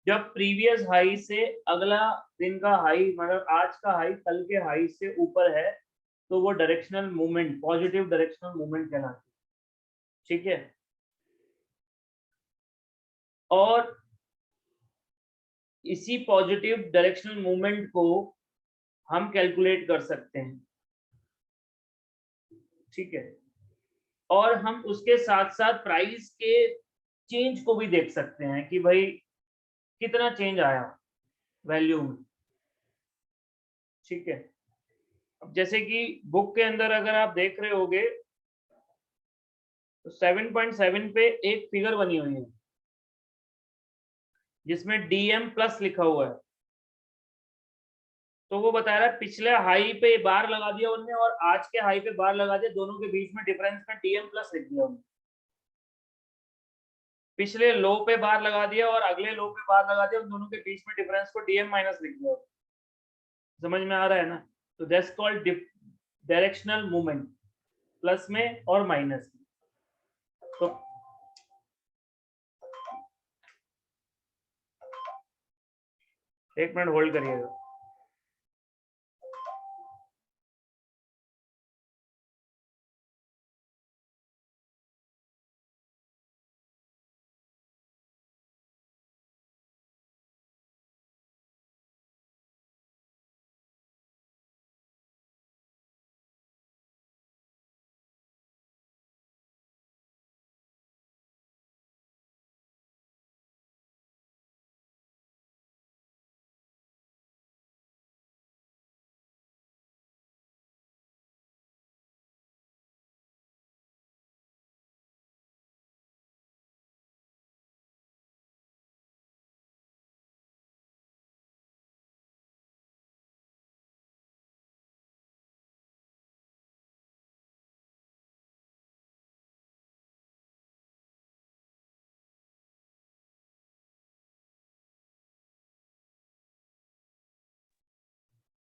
जब previous high से अगला दिन का हाई मतलब आज का हाई कल के हाई से ऊपर है तो वो directional movement, positive directional movement कहलाती है। ठीक है, और इसी पॉजिटिव डायरेक्शनल मूवमेंट को हम कैलकुलेट कर सकते हैं। ठीक है, और हम उसके साथ साथ प्राइस के चेंज को भी देख सकते हैं कि भाई कितना चेंज आया वैल्यू में। ठीक है, अब जैसे कि बुक के अंदर अगर आप देख रहे होगे तो 7.7 पे एक फिगर बनी हुई है जिसमें डीएम प्लस लिखा हुआ है। तो वो बता रहा है पिछले हाई पे बार लगा दिया उनने और आज के हाई पे बार लगा दिया, दोनों के बीच में डिफरेंस में डीएम प्लस लिख दिया उन्होंने। पिछले लो पे बार लगा दिया और अगले लो पे बार लगा दिया, उन दोनों के बीच में डिफरेंस को डीएम माइनस लिख दिया। समझ में आ रहा है ना? तो that's called directional movement, plus में और माइनस में। तो एक मिनट होल्ड करिएगा।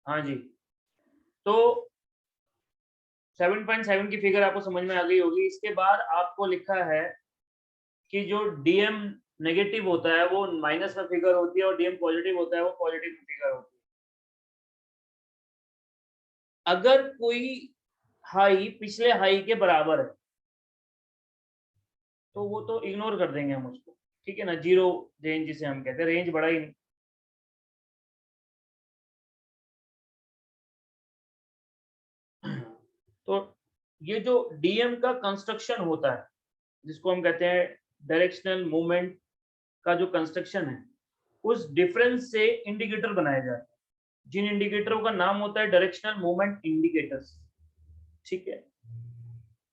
हाँ जी, तो 7.7 की फिगर आपको समझ में आ गई होगी। इसके बाद आपको लिखा है कि जो डीएम नेगेटिव होता है वो माइनस में फिगर होती है और डीएम पॉजिटिव होता है वो पॉजिटिव में फिगर होती है। अगर कोई हाई पिछले हाई के बराबर है तो वो तो इग्नोर कर देंगे हम उसको। ठीक है ना, जीरो रेंज जिसे हम कहते हैं, रेंज बड़ा ही नहीं। तो ये जो डीएम का कंस्ट्रक्शन होता है जिसको हम कहते हैं डायरेक्शनल मूवमेंट का जो कंस्ट्रक्शन है, उस डिफरेंस से इंडिकेटर बनाए जाते हैं जिन इंडिकेटरों का नाम होता है डायरेक्शनल मूवमेंट इंडिकेटर्स। ठीक है,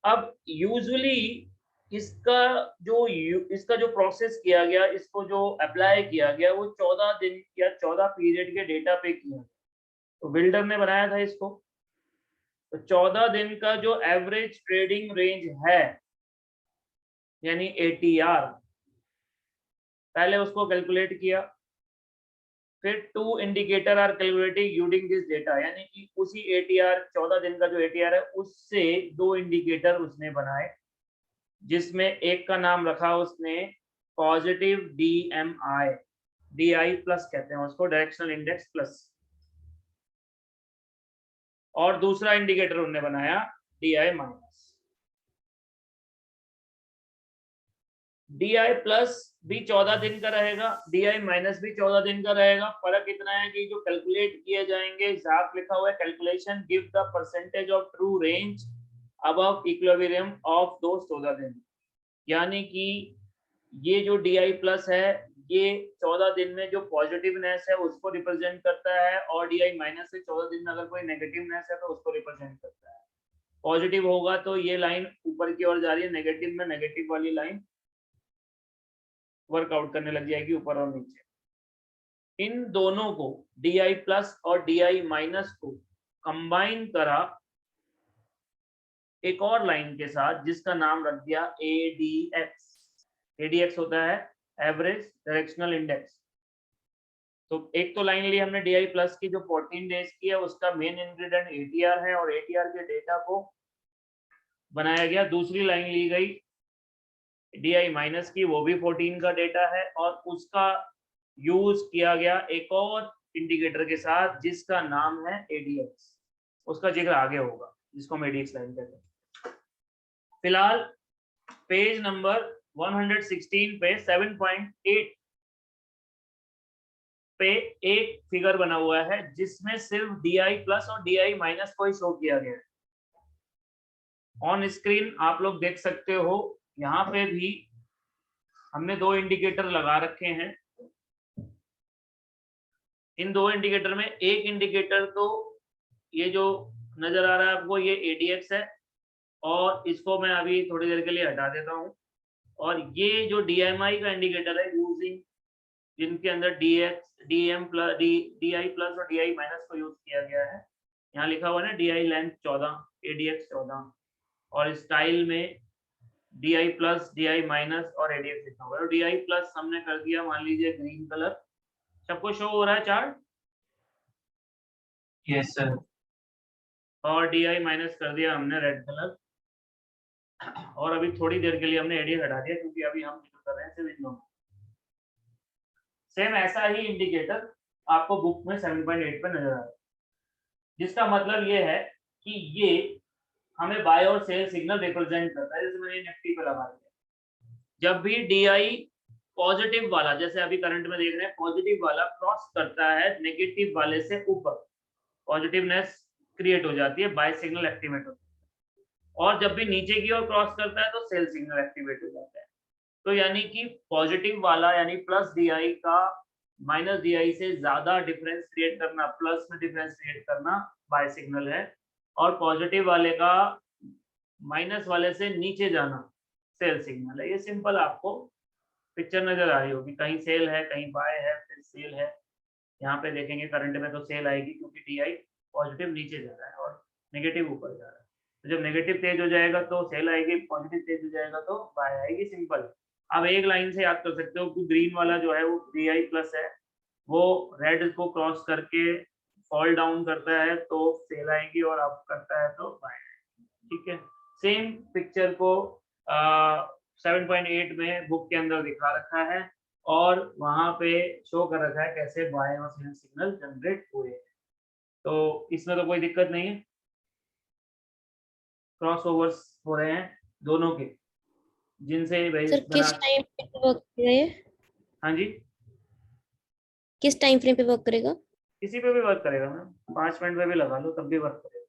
अब यूजुअली इसका इसका जो प्रोसेस किया गया, इसको जो अप्लाई किया गया वो 14 दिन या 14 पीरियड के डेटा पे किया। तो बिल्डर ने बनाया था इसको। तो 14 दिन का जो एवरेज ट्रेडिंग रेंज है यानी एटीआर, पहले उसको कैलकुलेट किया। फिर two indicator are calculated using this data, यानी कि उसी एटीआर 14 दिन का जो एटीआर है उससे दो इंडिकेटर उसने बनाए जिसमें एक का नाम रखा उसने पॉजिटिव डीएमआई, डीआई प्लस कहते हैं उसको, डायरेक्शनल इंडेक्स प्लस, और दूसरा इंडिकेटर उन्होंने बनाया डीआई माइनस। डीआई प्लस भी 14 दिन का रहेगा, डीआई माइनस भी 14 दिन का रहेगा। फर्क इतना है कि जो कैलकुलेट किए जाएंगे, हिसाब लिखा हुआ है calculation give the percentage of true range above equilibrium of दो 14 दिन, यानी कि ये जो DI प्लस है ये 14 दिन में जो पॉजिटिवनेस है उसको रिप्रेजेंट करता है और DI माइनस से 14 दिन में अगर कोई नेगेटिवनेस है तो उसको रिप्रेजेंट करता है। पॉजिटिव होगा तो ये लाइन ऊपर की ओर जा रही है, नेगेटिव में नेगेटिव वाली लाइन वर्कआउट करने लग जाएगी ऊपर और नीचे। इन दोनों को DI प्लस और DI माइनस को कंबाइन करा एक और लाइन के साथ जिसका नाम रख दिया ADX। ADX होता है एवरेज डायरेक्शनल इंडेक्स। तो एक तो लाइन ली हमने DI प्लस की जो 14 डेज की है, उसका मेन इंग्रेडिएंट ATR है और ATR के डेटा को बनाया गया। दूसरी लाइन ली गई DI माइनस की, वो भी 14 का डेटा है और उसका यूज किया गया एक और इंडिकेटर के साथ जिसका नाम है ADX। उसका जिक्र आगे होगा, जिसको हम ADX लाइन कहते हैं। फिलहाल पेज नंबर 116 पे 7.8 पे एक फिगर बना हुआ है जिसमें सिर्फ DI प्लस और DI माइनस को ही शो किया गया है। ऑन स्क्रीन आप लोग देख सकते हो, यहाँ पे भी हमने दो इंडिकेटर लगा रखे हैं। इन दो इंडिकेटर में एक इंडिकेटर तो ये जो नजर आ रहा है आपको, ये ADX है, और इसको मैं अभी थोड़ी देर के लिए हटा देता हूँ। और ये जो DMI का इंडिकेटर है, यूजिंग जिनके अंदर DM प्लस DI प्लस और DI माइनस को यूज किया गया है। यहाँ लिखा हुआ है ना DI लेंथ 14, ADX 14, और स्टाइल में DI प्लस DI माइनस और ADX लिखा हुआ है। DI प्लस हमने कर दिया, मान लीजिए ग्रीन कलर। सबको शो हो रहा है चार्ट? Yes sir. और DI माइनस कर दिया हमने रेड कलर। और अभी थोड़ी देर के लिए हमने ADX हटा दिया क्योंकि अभी हम कर रहे हैं सिर्फ इन दोनों। सेम ऐसा ही इंडिकेटर आपको बुक में 7.8 पे नजर आ रहा है, जिसका मतलब ये है कि ये हमें बाय और सेल सिग्नल रिप्रेजेंट करता है। जैसे मैंने निफ्टी पे लगा दिया, जब भी DI पॉजिटिव वाला, जैसे अभी करंट में देख रहे हैं, पॉजिटिव वाला क्रॉस करता है नेगेटिव वाले से ऊपर, पॉजिटिवनेस क्रिएट हो जाती है, बाय सिग्नल एक्टिवेट होता है। और जब भी नीचे की ओर क्रॉस करता है तो सेल सिग्नल एक्टिवेट हो जाता है। तो यानी कि पॉजिटिव वाला यानी प्लस DI का माइनस DI से ज्यादा डिफरेंस क्रिएट करना, प्लस में डिफरेंस क्रिएट करना बाय सिग्नल है, और पॉजिटिव वाले का माइनस वाले से नीचे जाना सेल सिग्नल है। ये सिंपल आपको पिक्चर नजर आ रही होगी, कहीं सेल है, कहीं बाय है, फिर सेल है। यहाँ पे देखेंगे करंट में तो सेल आएगी क्योंकि DI पॉजिटिव नीचे जा रहा है और नेगेटिव ऊपर जा रहा है। तो जब नेगेटिव तेज हो जाएगा तो सेल आएगी, पॉजिटिव तेज हो जाएगा तो बाय आएगी, सिंपल। आप एक लाइन से याद कर सकते हो कि ग्रीन वाला जो है वो DI प्लस है, वो रेड को क्रॉस करके फॉल डाउन करता है तो सेल आएगी, और अप करता है तो बाय आएगी। ठीक है, सेम पिक्चर को 7.8 में बुक के अंदर दिखा रखा है, और वहां पे शो कर रखा है कैसे बाय और सेल सिग्नल जनरेट हुए। तो इसमें तो कोई दिक्कत नहीं है, क्रॉस ओवर्स हो रहे हैं दोनों के, जिनसे सर किस टाइम पे वर्क करेगा ये? हाँ जी, किस टाइम फ्रेम पे वर्क करेगा? किसी पे भी वर्क करेगा मैम, 5 मिनट में भी लगा लो तब भी वर्क करेगा।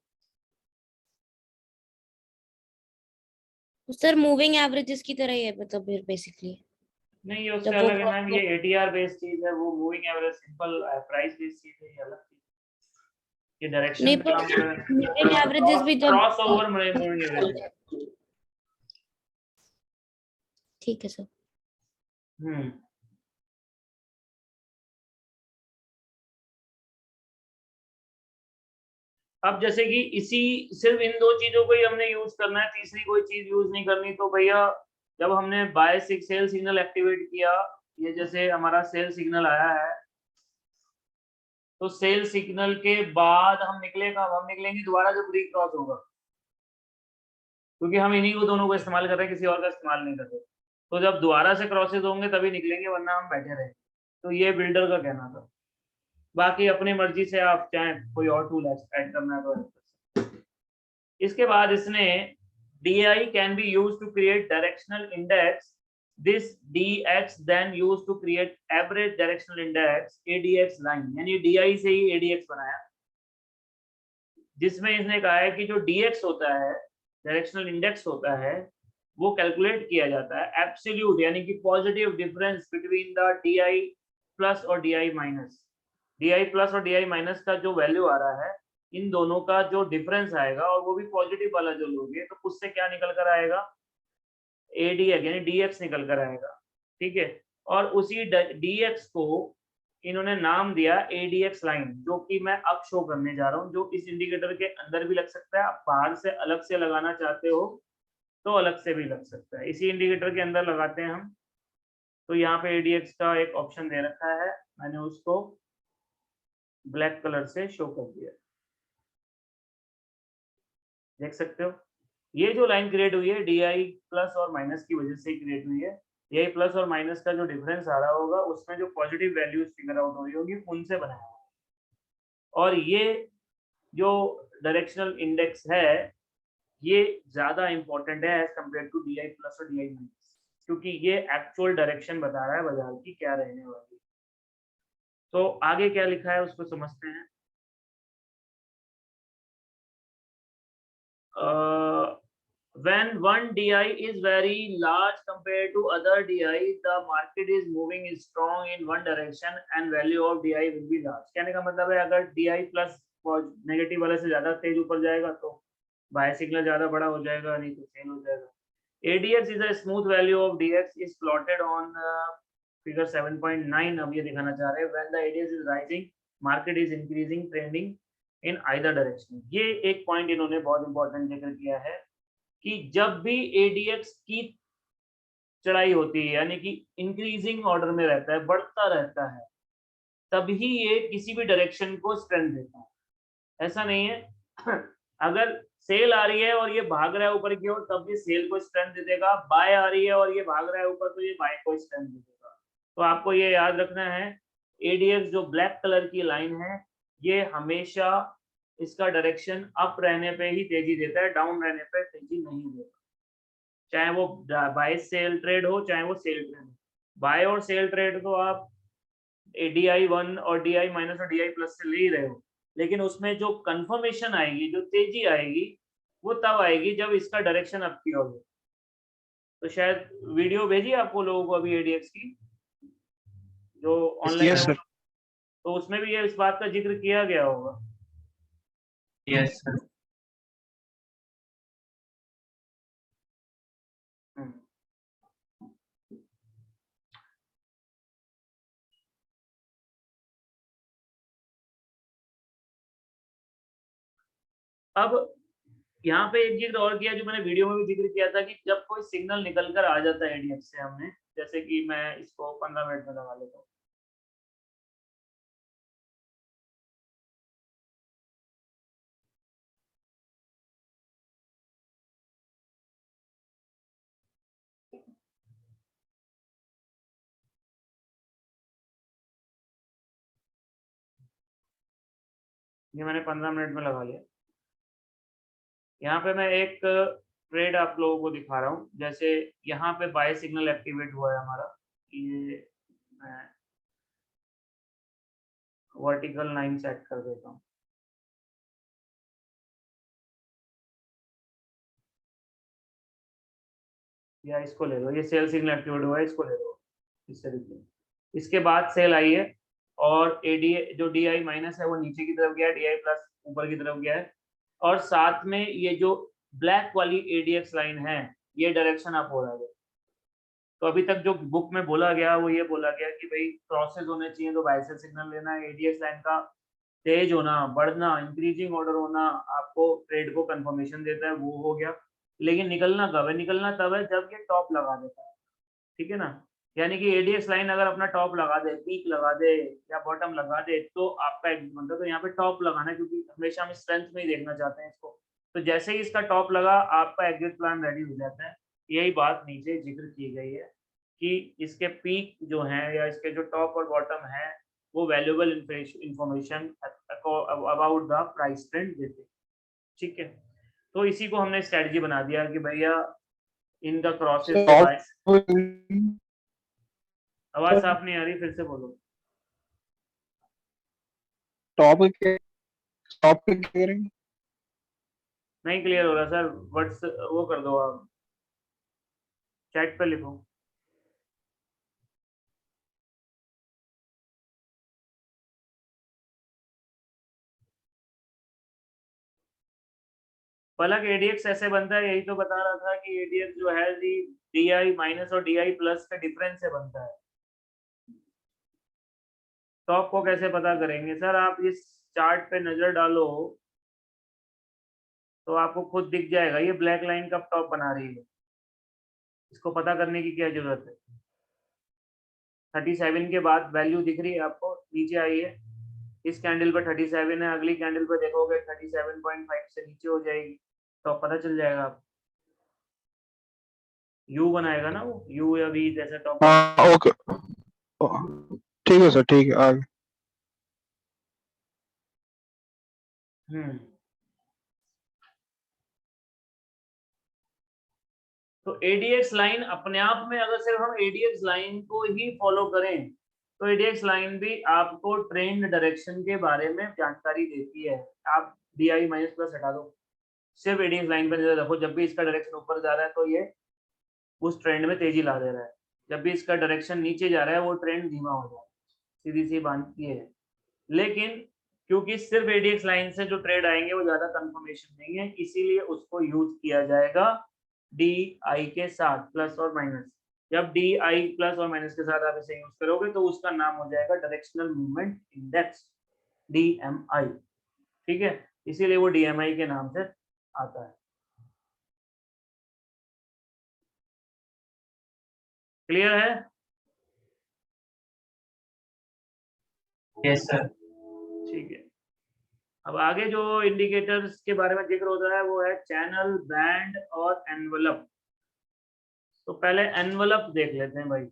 सर मूविंग एवरेजेस की तरह ही है मतलब फिर बेसिकली? नहीं, ये उससे अलग है मैम, ये ATR बेस्ड चीज है, वो moving average simple price based चीज है, ये अलग चीज। ये डायरेक्शन नहीं, पे काम कर रहा है, मूविंग एवरेजेस भी जब क्रॉस ओवर मूविंग एवरेज। ठीक है सर। अब जैसे कि इसी सिर्फ इन दो चीजों को ही हमने यूज करना है, तीसरी कोई चीज यूज नहीं करनी। तो भैया जब हमने बाय सेल सिग्नल एक्टिवेट किया, ये जैसे हमारा सेल सिग्नल आया है, तो सेल सिग्नल के बाद हम निकलेगा, हम निकलेंगे दोबारा जब क्रॉस होगा, क्योंकि हम इन्हीं को दोनों को इस्तेमाल कर रहे हैं, किसी और का इस्तेमाल नहीं कर रहे। तो जब दोबारा से क्रॉसेस होंगे तभी निकलेंगे, वरना हम बैठे रहेंगे। तो ये बिल्डर का कहना था, बाकी अपनी मर्जी से आप चाहें कोई और टूल ऐड करना है तो। इसके बाद इसने DI can be used to create directional index. This DX then used to create average directional index ADX line, यानी DI से ही ADX बनाया, जिसमें इसने कहा है कि जो DX होता है, डायरेक्शनल इंडेक्स होता है, वो कैलकुलेट किया जाता है एब्सोल्यूट यानी कि positive difference between the DI plus और DI माइनस। DI प्लस और DI माइनस का जो वैल्यू आ रहा है, इन दोनों का जो डिफरेंस आएगा, और वो भी पॉजिटिव वाला जो लोगे तो उससे क्या निकल कर आएगा, ADX यानी DX निकल कर आएगा। ठीक है, और उसी DX को इन्होंने नाम दिया ADX लाइन, जो कि मैं अब शो करने जा रहा हूँ, जो इस इंडिकेटर के अंदर भी लग सकता है, आप बाहर से अलग से लगाना चाहते हो तो अलग से भी लग सकता है, इसी इंडिकेटर के अंदर लगाते हैं हम। तो यहाँ पे ADX का एक ऑप्शन दे रखा है, मैंने उसको ब्लैक कलर से शो कर दिया, देख सकते हो। ये जो लाइन क्रिएट हुई है DI प्लस और माइनस की वजह से क्रिएट हुई है, DI प्लस और माइनस का जो डिफरेंस आ रहा होगा उसमें जो पॉजिटिव वैल्यूज फिगर आउट हो रही होगी उनसे बनाया होगा। और ये जो डायरेक्शनल इंडेक्स है ये ज्यादा इंपॉर्टेंट है as compare to DI plus और DI माइनस, क्योंकि ये एक्चुअल डायरेक्शन बता रहा है बाजार की क्या रहने वाली है। तो आगे क्या लिखा है उसको समझते हैं। When one DI is very large compared to other DI, the market is moving strong in one direction and value of DI will be large. कहने का मतलब है अगर DI प्लस नेगेटिव वाले से ज्यादा तेज ऊपर जाएगा तो बाय सिग्नल ज्यादा बड़ा हो जाएगा, नहीं तो सेल हो जाएगा। ADX is a smooth value of DX is plotted on figure 7.9. अब ये दिखाना चाह रहे हैं when the ADX is rising, market is increasing, trending in either direction. ये एक पॉइंट इन्होंने बहुत इंपॉर्टेंट जिक्र किया है कि जब भी ADX की चढ़ाई होती है यानी कि इंक्रीजिंग ऑर्डर में रहता है, बढ़ता रहता है, तभी ये किसी भी डायरेक्शन को स्ट्रेंथ देता है। ऐसा नहीं है अगर सेल आ रही है और ये भाग रहा है ऊपर की ओर तब ये सेल को स्ट्रेंथ दे देगा, बाय आ रही है और ये भाग रहा है ऊपर तो ये बाय को स्ट्रेंथ दे देगा। तो आपको ये याद रखना है ADX जो ब्लैक कलर की लाइन है ये हमेशा इसका डायरेक्शन अप रहने पे ही तेजी देता है, डाउन रहने पे तेजी नहीं देता, चाहे वो बाय सेल ट्रेड हो चाहे वो सेल ट्रेड हो। बाय और सेल ट्रेड तो आप DI1 और DI माइनस और DI प्लस से ले ही रहे हो, लेकिन उसमें जो कंफर्मेशन आएगी, जो तेजी आएगी वो तब आएगी जब इसका डायरेक्शन अप की होगी। तो शायद वीडियो भेजी आपको लोगों को अभी ADX की जो ऑनलाइन Yes, है, sir. तो उसमें भी ये इस बात का जिक्र किया गया होगा। Yes, sir. अब यहाँ पे एक जिक्र और किया जो मैंने वीडियो में भी जिक्र किया था कि जब कोई सिग्नल निकल कर आ जाता है ADX से, हमने जैसे कि मैं इसको 15 मिनट में लगा लेता हूँ। ये मैंने 15 मिनट में लगा लिया। यहाँ पे मैं एक ट्रेड आप लोगों को दिखा रहा हूँ, जैसे यहाँ पे बाय सिग्नल एक्टिवेट हुआ है हमारा, ये मैं वर्टिकल लाइन सेट कर देता हूँ। या इसको ले लो, ये सेल सिग्नल एक्टिवेट हुआ है, इसको ले लो इस तरीके। इसके बाद सेल आई है और जो DI माइनस है वो नीचे की तरफ गया है, DI प्लस ऊपर की तरफ गया है, और साथ में ये जो ब्लैक वाली ADX लाइन है ये डायरेक्शन अप हो रहा है। तो अभी तक जो बुक में बोला गया वो ये बोला गया कि भाई क्रॉसेस होने चाहिए तो बाय सेल सिग्नल लेना है, ADX लाइन का तेज होना, बढ़ना, इंक्रीजिंग ऑर्डर होना आपको ट्रेड को कंफर्मेशन देता है, वो हो गया। लेकिन निकलना कब है? निकलना तब है जब ये टॉप लगा देता है, ठीक है ना। यानी कि ADX लाइन अगर अपना टॉप लगा दे, पीक लगा दे या बॉटम लगा दे तो आपका मतलब तो यहाँ पे टॉप लगाना है, क्योंकि हमेशा हम स्ट्रेंथ में ही देखना चाहते हैं इसको। तो जैसे ही इसका टॉप लगा आपका एग्जिट प्लान रेडी हो जाता है। यही बात नीचे जिक्र की गई है कि इसके पीक जो है या इसके जो टॉप और बॉटम है वो valuable information about the price trend देते हैं, ठीक है। तो इसी को हमने स्ट्रेटजी बना दिया कि भैया इन द क्रॉसेस आवाज साफ नहीं आ रही, फिर से बोलो। टॉप पे करेंगे। नहीं क्लियर हो रहा सर, वर्ड्स वो कर दो आप, चैट पे लिखो। पलक ADX ऐसे बनता है, यही तो बता रहा था कि ADX जो है DI माइनस और DI प्लस का डिफरेंस से बनता है। टॉप को कैसे पता करेंगे सर? आप इस चार्ट पे नजर डालो तो आपको खुद दिख जाएगा ये ब्लैक लाइन कब टॉप बना रही है। इसको पता करने की क्या जरूरत है? 37 के बाद वैल्यू दिख रही है आपको, नीचे आई है, इस कैंडल पे 37 है, अगली कैंडल पे देखोगे 37.5 से नीचे हो जाएगी, तो पता चल जाएगा आपको। यू बनाएगा ना वो, यू या वी जैसे टॉप। हाँ ओके, ठीक है सर, ठीक है आगे। हम्म, तो एडीएक्स लाइन अपने आप में अगर सिर्फ हम एडीएक्स लाइन को ही फॉलो करें तो एडीएक्स लाइन भी आपको ट्रेंड डायरेक्शन के बारे में जानकारी देती है। आप डी माइनस प्लस हटा दो, सिर्फ एडीएक्स लाइन पर नजर रखो, जब भी इसका डायरेक्शन ऊपर जा रहा है तो ये उस ट्रेंड में तेजी ला दे रहा है, जब भी इसका डायरेक्शन नीचे जा रहा है वो ट्रेंड धीमा हो जाए, सीधी सी बात ये है। लेकिन क्योंकि सिर्फ एडीएक्स लाइन से जो ट्रेड आएंगे वो ज्यादा कंफर्मेशन नहीं है, इसीलिए उसको यूज किया जाएगा डी आई के साथ, प्लस और माइनस। जब डी आई प्लस और माइनस के साथ आप इसे यूज करोगे तो उसका नाम हो जाएगा डायरेक्शनल मूवमेंट इंडेक्स, DMI। ठीक है, इसीलिए वो DMI के नाम से आता है। क्लियर है? Yes sir. ठीक है, अब आगे जो इंडिकेटर्स के बारे में जिक्र होता है वो है चैनल, बैंड और एनवलप। तो पहले एनवलप देख लेते हैं भाई,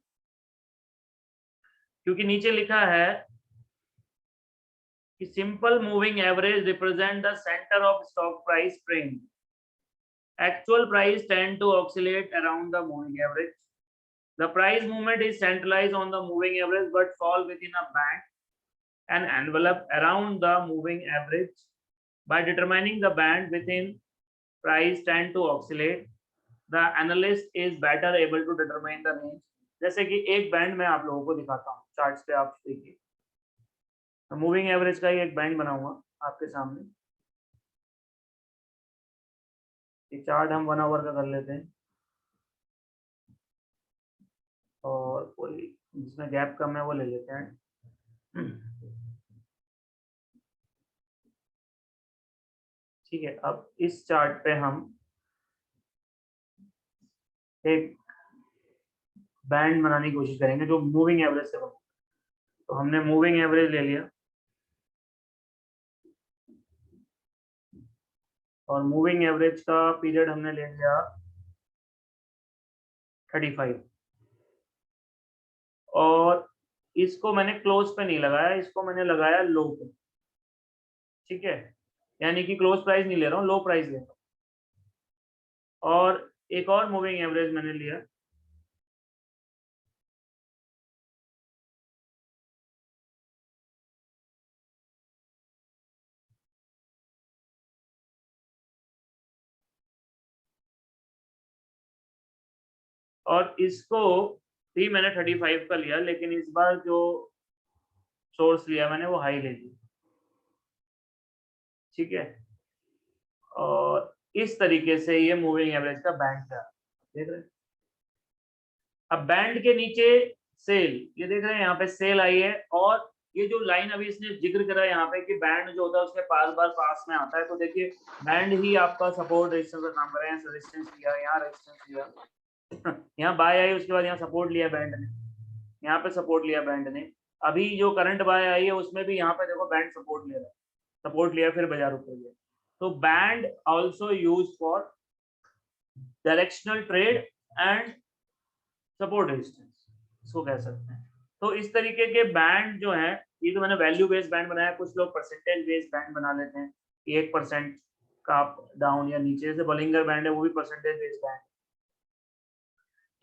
क्योंकि नीचे लिखा है कि simple moving average represent the centre of stock price trend. Actual price tend to oscillate around the moving average. The price movement is centralized on the moving average but fall within a band and envelope around the moving average. By determining the band within price tend to oscillate, the analyst is better able to determine the range. जैसे कि एक band मैं आप लोगों को दिखाता हूँ charts पे, आप देखिए, मूविंग एवरेज का ही एक बैंड बनाऊंगा आपके सामने। ये चार्ट हम 1 आवर का कर लेते हैं और कोई जिसमें गैप कम है वो ले लेते हैं। ठीक है, अब इस चार्ट पे हम एक बैंड बनाने की कोशिश करेंगे जो मूविंग एवरेज से बने। तो हमने मूविंग एवरेज ले लिया और मूविंग एवरेज का पीरियड हमने ले लिया 35, और इसको मैंने क्लोज पे नहीं लगाया, इसको मैंने लगाया लो पे। ठीक है, यानी कि क्लोज प्राइस नहीं ले रहा हूँ, लो प्राइस ले रहा हूँ। और एक और मूविंग एवरेज मैंने लिया, और इसको भी मैंने 35 का लिया, लेकिन इस बार जो सोर्स लिया मैंने वो हाई ले लिया। ठीक है, और इस तरीके से ये मूविंग एवरेज का बैंड था, देख रहे हैं। अब बैंड के नीचे सेल, ये देख रहे हैं यहाँ पे सेल आई है, और ये जो लाइन अभी इसने जिक्र करा यहाँ पे कि बैंड जो होता है उसके बार पास में आता है, तो देखिए बैंड ही आपका सपोर्ट रेजिस्टेंस का काम कर रहे हैं। रेजिस्टेंस लिया, यहाँ रेजिस्टेंस लिया, यहाँ बाय आई, उसके बाद यहाँ सपोर्ट लिया बैंड ने, यहाँ पे सपोर्ट लिया बैंड ने। अभी जो करंट बाय आई है उसमें भी यहाँ पे देखो बैंड सपोर्ट ले रहा है, सपोर्ट लिया फिर बाजार ऊपर गया। तो band also use for directional trade and support resistance, इसको कह सकते हैं। तो इस तरीके के बैंड जो है, ये तो मैंने वैल्यू बेस्ड बैंड बनाया, कुछ लोग परसेंटेज बेस्ड बैंड बना लेते हैं, 1% का डाउन या नीचे, जैसे बॉलिंगर बैंड है वो भी परसेंटेज बेस्ड बैंड।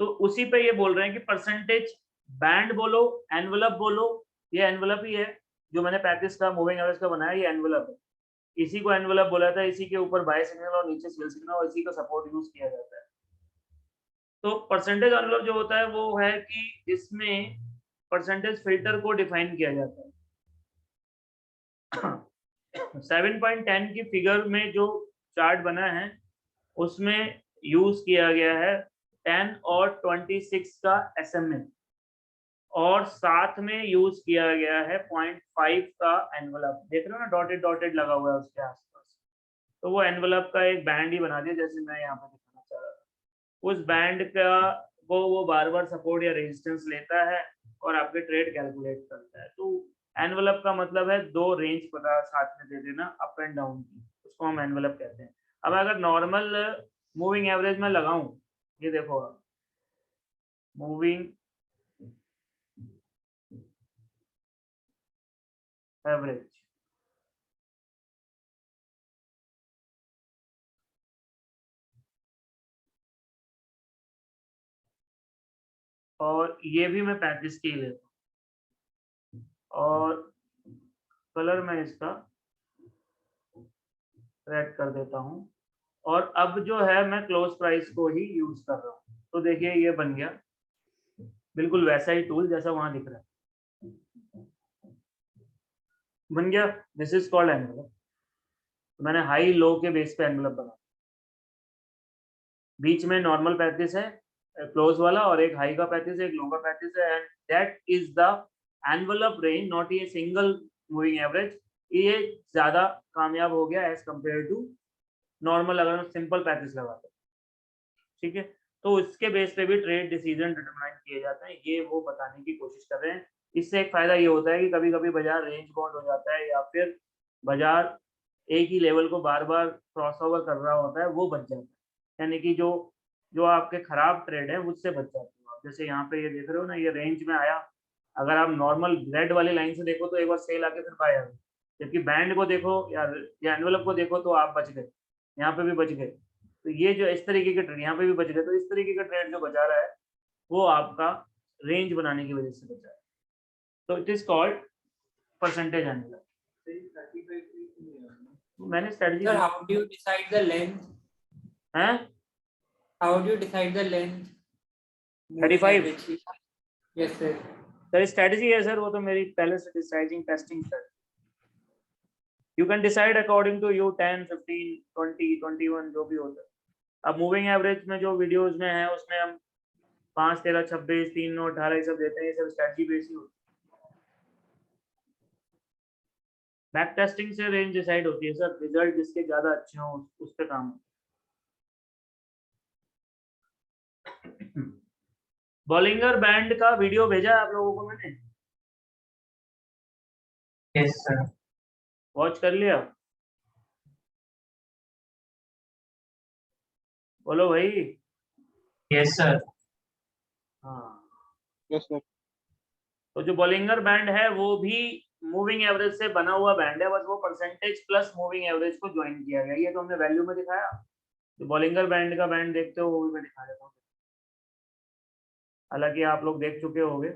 तो उसी पे ये बोल रहे हैं कि परसेंटेज बैंड बोलो, एनवलप बोलो, ये एनवलप ही है जो मैंने 35 का मूविंग एवरेज का बनाया, ये एनवलप है, इसी को एनवलप बोला था। इसी के ऊपर बाय सिग्नल और नीचे सेल सिग्नल, और इसी का सपोर्ट यूज किया जाता है। तो परसेंटेज एनवलप जो होता है वो है कि इसमें परसेंटेज फिल्टर को डिफाइन किया जाता है। 7.10 की फिगर में जो चार्ट बना है उसमें यूज किया गया है 10 और 26 का SMA, और साथ में यूज किया गया है 0.5 का एनवलप। देख रहे हो ना, डॉटेड डॉटेड लगा हुआ है उसके आसपास, तो वो एनवलप का एक बैंड ही बना दिया जैसे मैं यहाँ पे दिखाना चाह रहा था। उस बैंड का वो बार बार सपोर्ट या रेजिस्टेंस लेता है और आपके ट्रेड कैलकुलेट करता है। तो एनवलप का मतलब है दो रेंज पता साथ में दे देना, अप एंड डाउन की, उसको हम एनवलप कहते हैं। अब अगर नॉर्मल मूविंग एवरेज में लगाऊं, ये देखो मूविंग एवरेज। और ये भी मैं 35 की लेता हूँ, और कलर मैं इसका रेड कर देता हूँ। और अब जो है मैं क्लोज प्राइस को ही यूज कर रहा हूँ। तो देखिए ये बन गया बिल्कुल वैसा ही टूल जैसा वहां दिख रहा है, बन गया। This is called envelope. मैंने हाई लो के बेस पे एनवेलप बना, बीच में नॉर्मल 35 है क्लोज वाला, और एक हाई का 35 है, एक लो का 35 है, and that is the envelope range, not ये सिंगल मूविंग एवरेज। ये ज्यादा कामयाब हो गया एज कंपेयर टू नॉर्मल अगर हम सिंपल 35 लगाते हैं, ठीक है। तो इसके बेस पे भी ट्रेड डिसीजन डिटरमाइन किए जाते हैं, ये वो बताने की कोशिश कर रहे हैं। इससे एक फायदा ये होता है कि कभी कभी बाजार रेंज बाउंड हो जाता है, या फिर बाजार एक ही लेवल को बार बार क्रॉस ओवर कर रहा होता है, वो बच जाता है। यानी कि जो जो आपके खराब ट्रेड है उससे बच जाते हो आप। जैसे यहाँ पे ये देख रहे हो ना, ये रेंज में आया, अगर आप नॉर्मल रेड वाली लाइन से देखो तो एक बार सेल आके फिर बाय आ गई, जबकि बैंड को देखो या एनवेलप को देखो तो आप बच गए, यहाँ पे भी बच गए। तो ये जो इस तरीके के ट्रेड यहाँ पे भी बच गए, तो इस तरीके का ट्रेड जो बचा रहा है वो आपका रेंज बनाने की वजह से बचा है। तो it is called percentage envelope. मैंने strategy Sir, how do you decide the length? है How do you decide the length? 35? Yes, sir. Sir strategy है सर, वो तो मेरी पहले से deciding testing sir. You can decide according to you 10, 15, 20, 21 जो भी होता है। अब मूविंग एवरेज में जो वीडियोस में है उसमें हम 5, 13, 26, 3, 9, 18 ये सब देते हैं, ये सब स्ट्रेटजी बेस ही होती है। बैक टेस्टिंग से रेंज डिसाइड होती है सर, रिजल्ट जिसके ज्यादा अच्छे हो उस पे काम। बॉलिंगर बैंड का वीडियो भेजा है आप लोगों को मैंने? Yes, sir. वॉच कर लिया? बोलो भाई। Yes, sir. हाँ, यस सर। तो जो बॉलिंगर बैंड है वो भी मूविंग एवरेज से बना हुआ बैंड है, बस वो परसेंटेज प्लस मूविंग एवरेज को ज्वाइन किया गया। ये तो हमने वैल्यू में दिखाया। जो बॉलिंगर बैंड का बैंड देखते हो वो भी मैं दिखा देता हूँ, हालांकि आप लोग देख चुके होंगे।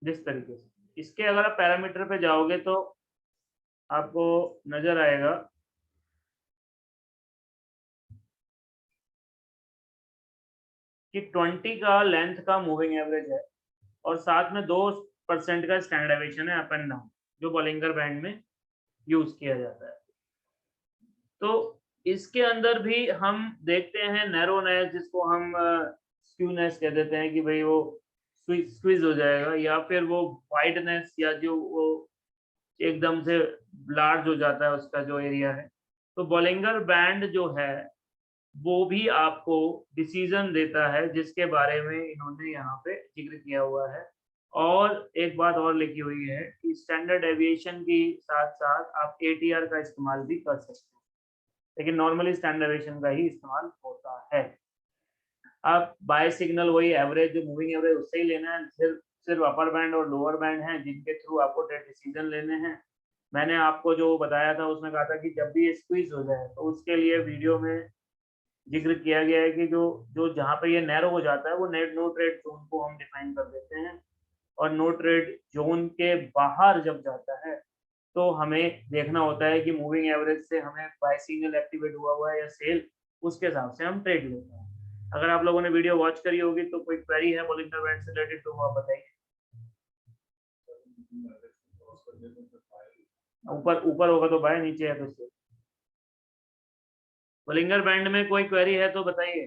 जिस तरीके से इसके अगर आप पैरामीटर पे जाओगे तो आपको नजर आएगा कि 20 का लेंथ का मूविंग एवरेज है, और साथ में 2% का स्टैंडर्ड डेविएशन है अप एंड डाउन, जो बॉलिंगर बैंड में यूज किया जाता है। तो इसके अंदर भी हम देखते हैं नैरोनेस, जिसको हम स्क्यूनेस कह देते हैं कि भाई वो स्क्वीज हो जाएगा, या फिर वो वाइडनेस, या जो वो एकदम से लार्ज हो जाता है उसका जो एरिया है। तो बॉलिंगर बैंड जो है वो भी आपको डिसीजन देता है, जिसके बारे में इन्होंने यहाँ पे जिक्र किया हुआ है। और एक बात और लिखी हुई है कि स्टैंडर्ड एविएशन के साथ साथ आप एटीआर का इस्तेमाल भी कर सकते हैं, लेकिन नॉर्मली स्टैंडर्ड एविएशन का ही इस्तेमाल होता है। आप बाय सिग्नल वही एवरेज जो मूविंग एवरेज उससे ही लेना है, सिर्फ अपर बैंड और लोअर बैंड हैं जिनके थ्रू आपको ट्रेड डिसीजन लेने हैं। मैंने आपको जो बताया था उसमें कहा था कि जब भी ये स्क्वीज हो जाए तो उसके लिए वीडियो में जिक्र किया गया है कि जो जो जहाँ पे ये नैरो हो जाता है वो नेट नो ट्रेड जोन को हम डिफाइन कर देते हैं, और नो ट्रेड जोन के बाहर जब जाता है तो हमें देखना होता है कि मूविंग एवरेज से हमें बाय सिग्नल एक्टिवेट हुआ है या सेल, उसके हिसाब से हम ट्रेड लेते हैं। अगर आप लोगों ने वीडियो वॉच करी होगी तो कोई क्वेरी है बॉलिंगर बैंड से रिलेटेड तो वो आप बताइए। ऊपर ऊपर होगा तो बाय, नीचे है तो सेल। बॉलिंगर बैंड में कोई क्वेरी है तो बताइए।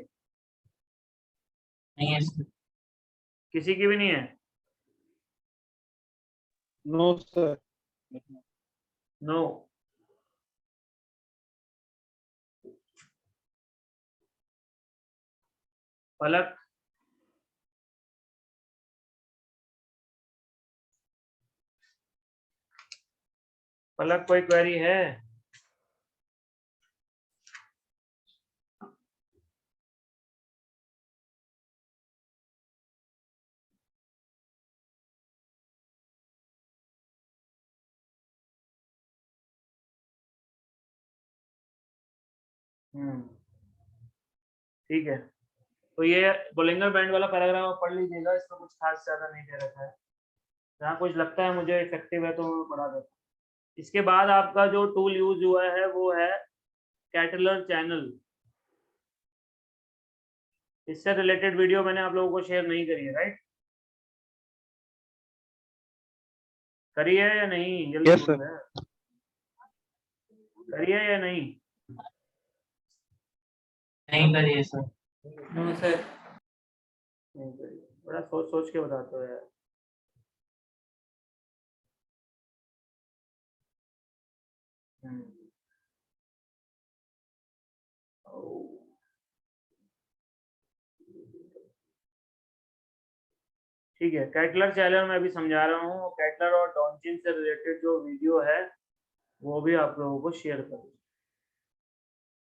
नहीं है sir. किसी की भी नहीं है? No sir. No. Palak? Palak कोई क्वेरी है? ठीक है, तो ये बोलिंगर बैंड वाला पैराग्राफ आप पढ़ लीजिएगा, इसमें कुछ खास ज्यादा नहीं दे रखा है, जहाँ कुछ लगता है मुझे इफेक्टिव है तो मैं पढ़ा देता हूँ। इसके बाद आपका जो टूल यूज हुआ है वो है कैटलर चैनल। इससे रिलेटेड वीडियो मैंने आप लोगों को शेयर नहीं करी है, राइट? करी है या नहीं? जल्दी Yes, sir. बोलो, करी है या नहीं? नहीं करिए सर। No sir. नहीं करी। बड़ा सोच सोच के बताते हो यार। ठीक है, कैटलर चैनल मैं अभी समझा रहा हूँ। कैटलर और डॉन्चिन से रिलेटेड जो वीडियो है वो भी आप लोगों को शेयर करूँ।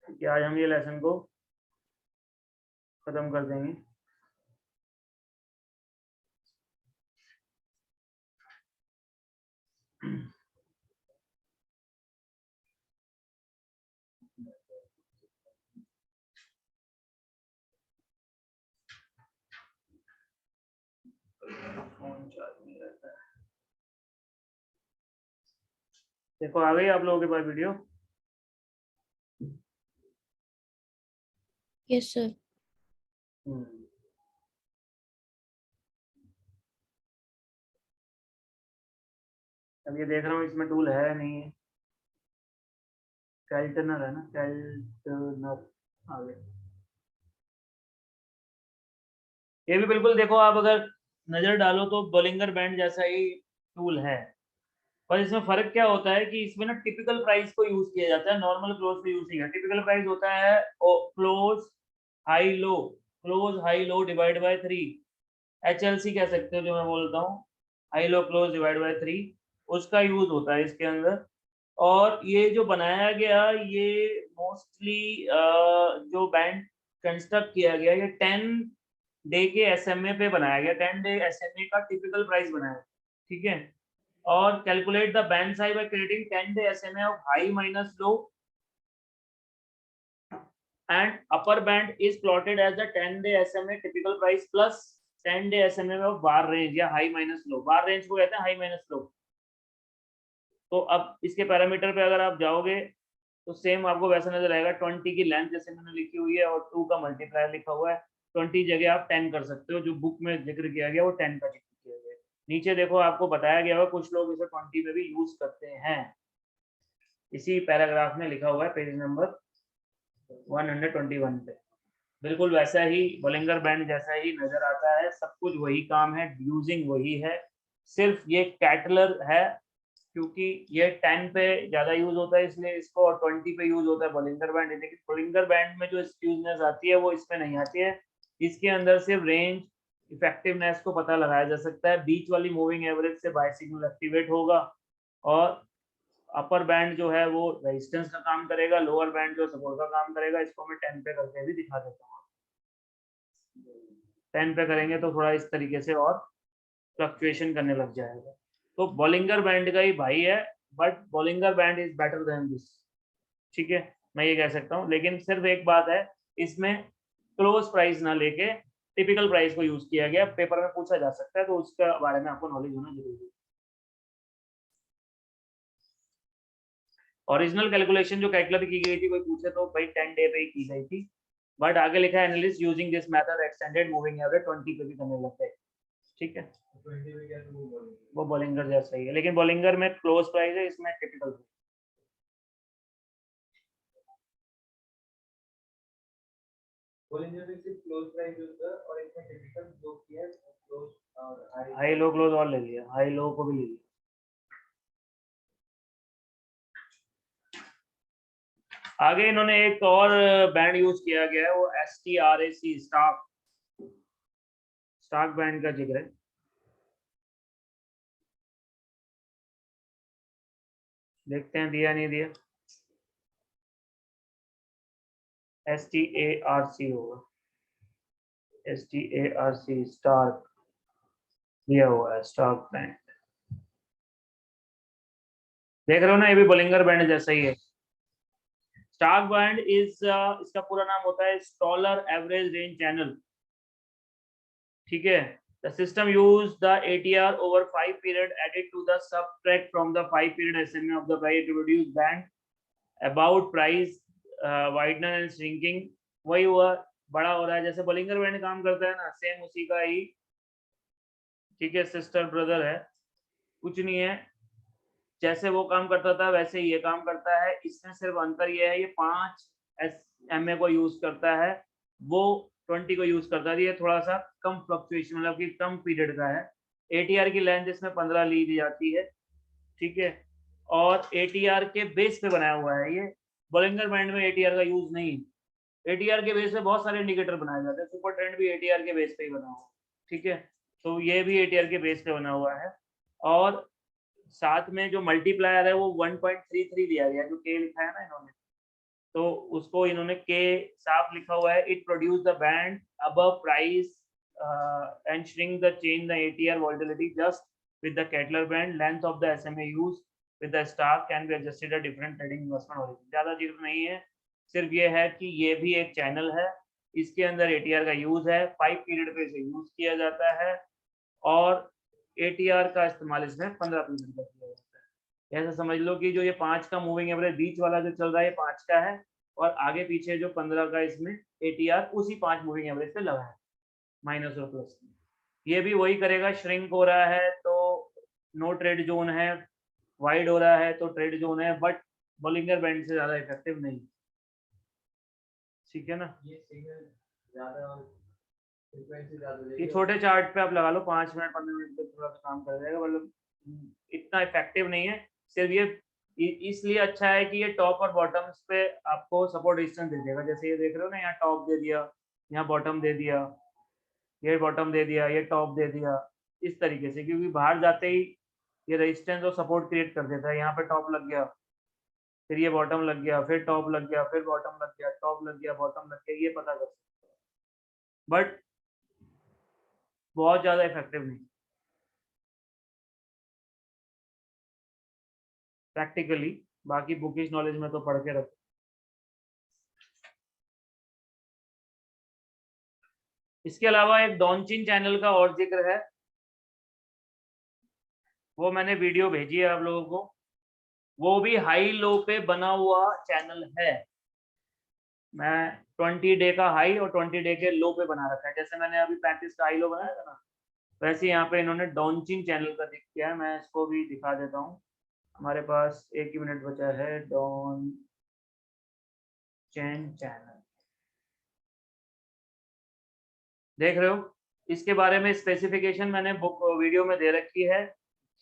ठीक है, आज हम ये लेसन को खत्म कर देंगे। फोन चार्ज नहीं रहता है। देखो आ गई आप लोगों के पास वीडियो? Yes sir. अब ये देख रहा हूँ इसमें टूल है नहीं है। कैल्टनर है ना, कैल्टनर आ गया। ये भी बिल्कुल देखो, आप अगर नजर डालो तो बोलिंगर बैंड जैसा ही टूल है, पर इसमें फर्क क्या होता है कि इसमें ना टिपिकल प्राइस को यूज किया जाता है, नॉर्मल क्लोज पे यूज नहीं है। टिपिकल प्राइस होता है close high low, close high low divide by 3, HLC कह सकते हो जो मैं बोलता हूँ, high low close divide by 3, उसका यूज होता है इसके अंदर। और ये जो बनाया गया, ये मोस्टली जो बैंड कंस्ट्रक्ट किया गया, ये 10 डे के SMA पे बनाया गया। 10 डे SMA का टिपिकल प्राइस बनाया, ठीक है। और calculate the band size by creating 10 day SMA of high minus low and upper band is plotted as the 10 day SMA typical price plus 10 day SMA of bar range या high minus low। bar range को कहते हैं high minus low। तो अब इसके parameter पे अगर आप जाओगे तो सेम आपको वैसा नजर आएगा। 20 की लेंथ जैसे मैंने लिखी हुई है और 2 का मल्टीप्लायर लिखा हुआ है। 20 जगह आप 10 कर सकते हो, जो बुक में जिक्र किया गया वो 10 का जिक्र किया गया। नीचे देखो आपको बताया गया होगा, कुछ लोग इसे 20 में भी यूज करते हैं। इसी पैराग्राफ में लिखा हुआ है पेज नंबर 121 पे। बिल्कुल वैसा ही बोलिंगर बैंड जैसा ही नजर आता है, सब कुछ वही काम है, यूजिंग वही है। सिर्फ ये कैटलर है क्योंकि ये 10 पे ज्यादा यूज होता है इसलिए इसको, और 20 पे यूज होता है बोलिंगर बैंड। लेकिन बोलिंगर बैंड में जो स्क्यूजनेस आती है वो इसमें नहीं आती है। इसके अंदर सिर्फ रेंज इफेक्टिवनेस को पता लगाया जा सकता है। बीच वाली मूविंग एवरेज से बाय सिग्नल एक्टिवेट होगा, और अपर बैंड जो है वो रेजिस्टेंस का काम करेगा, लोअर बैंड जो सपोर्ट का काम करेगा। इसको मैं 10 पे करके भी दिखा देता हूँ। 10 पे करेंगे तो थोड़ा इस तरीके से और फ्लक्चुएशन करने लग जाएगा। तो बोलिंगर बैंड का ही भाई है, but Bollinger band is better than this, ठीक है, मैं ये कह सकता हूँ। लेकिन सिर्फ एक बात है, इसमें क्लोज प्राइस ना लेके टिपिकल प्राइस को यूज किया गया। पेपर में पूछा जा सकता है, तो उसके बारे में आपको नॉलेज होना जरूरी है। ओरिजिनल कैलकुलेशन जो कैटलर की गई थी, कोई पूछे तो भाई 10 डे पे ही की गई थी, बट आगे लिखा है analyst using this method extended moving average 20 पे भी करने लगते हैं, ठीक है। वो बोलिंगर जैसा ही है, लेकिन बोलिंगर में क्लोज प्राइस है, इसमें टिपिकल। बोलिंगर में सिर्फ क्लोज प्राइस होता है और इसमें टिपिकल जो किया है क्लोज और हाई लो क्लोज और ले लिया, हाई लो को भी ले लिया। आगे इन्होंने एक और बैंड यूज किया गया है, वो STRAC स्टॉक बैंड का जिक्र है। देखते हैं दिया नहीं दिया। STARC होगा, STARC स्टार्क दिया हुआ है, स्टार्क बैंड। देख रहे हो ना, ये भी बोलिंगर बैंड जैसा ही है। स्टार्क बैंड इसका पूरा नाम होता है स्टॉलर एवरेज रेंज चैनल, ठीक है। The system use the ATR over 5 period added to the subtract from the 5 period SMA of the price to reduce band about price widener and shrinking। वही हुआ, बड़ा हो रहा है, जैसे बोलिंगर बैंड काम करता है ना, सेम उसी का ही, ठीक है, सिस्टर ब्रदर है, कुछ नहीं है। जैसे वो काम करता था वैसे ही ये काम करता है। इसमें सिर्फ अंतर ये है, ये 5 SMA को यूज करता है, वो 20 को यूज करता है। ये थोड़ा सा कम फ्लक्चुएशन, मतलब कि कम पीरियड का है। ATR की लेंथ इसमें 15 ली जाती है, ठीक है। और ATR के बेस पे बनाया हुआ है ये। बोलिंगर बैंड में ATR का यूज नहीं। ATR के बेस पे बहुत सारे इंडिकेटर बनाए जाते हैं, सुपर ट्रेंड भी ATR के बेस पे ही बना हुआ, ठीक है। तो ये भी ATR के बेस पे बना हुआ है। और साथ में जो मल्टीप्लायर है वो 1.33 दिया गया, जो K लिखा है ना इन्होंने, तो उसको इन्होंने K साफ लिखा हुआ है। It produce the band above price and shrink the change the ATR volatility just with the Keltner band. Length of the SMA use with the Starc can be adjusted at different trading investment horizon. ज्यादा चीज नहीं है, सिर्फ ये है कि ये भी एक चैनल है, इसके अंदर ATR का यूज है, 5 पीरियड पे इसे यूज किया जाता है, और ATR का इस्तेमाल इसमें 15 पीरियड का किया जाता है। ऐसा समझ लो कि जो ये 5 का मूविंग एवरेज बीच वाला जो चल रहा है, ये 5 का है, और आगे पीछे जो 15 का इसमें ATR उसी 5 मूविंग एवरेज पे लगा है, माइनस और प्लस में। ये भी वही करेगा, श्रिंक हो रहा है तो नो ट्रेड जोन है, वाइड हो रहा है तो ट्रेड जोन है, बट बोलिंगर बैंड से ज्यादा इफेक्टिव नहीं, ठीक है ना। ये सिग्नल ज्यादा और फ्रीक्वेंसी ज्यादा ये देगी। छोटे चार्ट पे आप लगा लो, 5 मिनट 15 मिनट पे थोड़ा सा काम कर जाएगा, मतलब इतना इफेक्टिव नहीं है। सिर्फ ये इसलिए अच्छा है कि ये टॉप और बॉटम्स पे आपको सपोर्ट रेजिस्टेंस दे देगा। जैसे ये देख रहे हो ना, यहाँ टॉप दे दिया, यहाँ बॉटम दे दिया, ये बॉटम दे दिया, ये टॉप दे दिया, इस तरीके से, क्योंकि बाहर जाते ही ये रेजिस्टेंस और सपोर्ट क्रिएट कर देता है। यहाँ पे टॉप लग गया, फिर ये बॉटम लग गया, फिर टॉप लग गया, फिर बॉटम लग गया, टॉप लग गया, बॉटम लग गया, ये पता कर सकते हैं, बट बहुत ज्यादा इफेक्टिव नहीं प्रैक्टिकली। बाकी बुकिश नॉलेज में तो पढ़ के रखो। इसके अलावा एक डॉनचिन चैनल का और जिक्र है, वो मैंने वीडियो भेजी है आप लोगों को। वो भी हाई लो पे बना हुआ चैनल है। मैं 20 डे का हाई और 20 डे के लो पे बना रखा है। जैसे मैंने अभी 35 का हाई लो बनाया था ना, वैसे यहाँ पे इन्होंने डॉनचिन चैनल का जिक्र किया है। मैं इसको भी दिखा देता हूँ, हमारे पास 1 ही मिनट बचा है। डॉनचिन चैनल देख रहे हो, इसके बारे में स्पेसिफिकेशन मैंने बुक वीडियो में दे रखी है।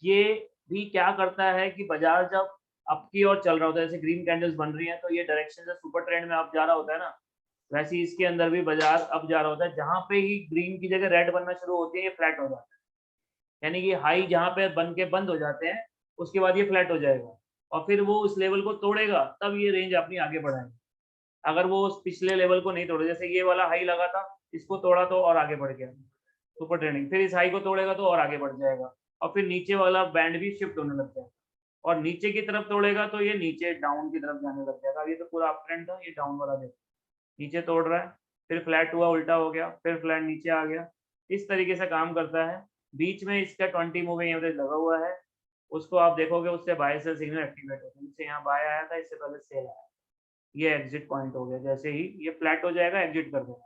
ये भी क्या करता है कि बाजार जब अप की ओर चल रहा होता है, जैसे ग्रीन कैंडल्स बन रही हैं, तो ये डायरेक्शन से सुपर ट्रेंड में अप जा रहा होता है ना, वैसे ही इसके अंदर भी बाजार अप जा रहा होता है। जहां पे ही ग्रीन की जगह रेड बनना शुरू होती है, ये फ्लैट हो जाता है, यानी कि हाई जहां पे बन के बंद हो जाते हैं, उसके बाद ये फ्लैट हो जाएगा, और फिर वो उस लेवल को तोड़ेगा, तब ये रेंज अपनी आगे बढ़ाएगा। अगर वो उस पिछले लेवल को नहीं तोड़े, जैसे ये वाला हाई लगा था, इसको तोड़ा तो और आगे बढ़ गया सुपर ट्रेंडिंग, फिर इस हाई को तोड़ेगा तो और आगे बढ़ जाएगा, और फिर नीचे वाला बैंड भी शिफ्ट होने लग जाएगा, और नीचे की तरफ तोड़ेगा तो ये नीचे डाउन की तरफ जाने लग जाएगा। ये तो पूरा अप ट्रेंड था, ये डाउन वाला देखो, नीचे तोड़ रहा है, फिर फ्लैट हुआ, उल्टा हो गया, फिर फ्लैट नीचे आ गया, इस तरीके से काम करता है। बीच में इसका 20 मूविंग एवरेज लगा हुआ है, उसको आप देखोगे, उससे बाय सेल सिग्नल एक्टिवेट होता है। जैसे यहाँ बाय आया था, इससे पहले सेल आया, ये एग्जिट पॉइंट हो गया, जैसे ही ये फ्लैट हो जाएगा एग्जिट कर देना।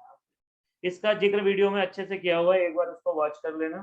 इसका जिक्र वीडियो में अच्छे से किया हुआ है, एक बार उसको वॉच कर लेना।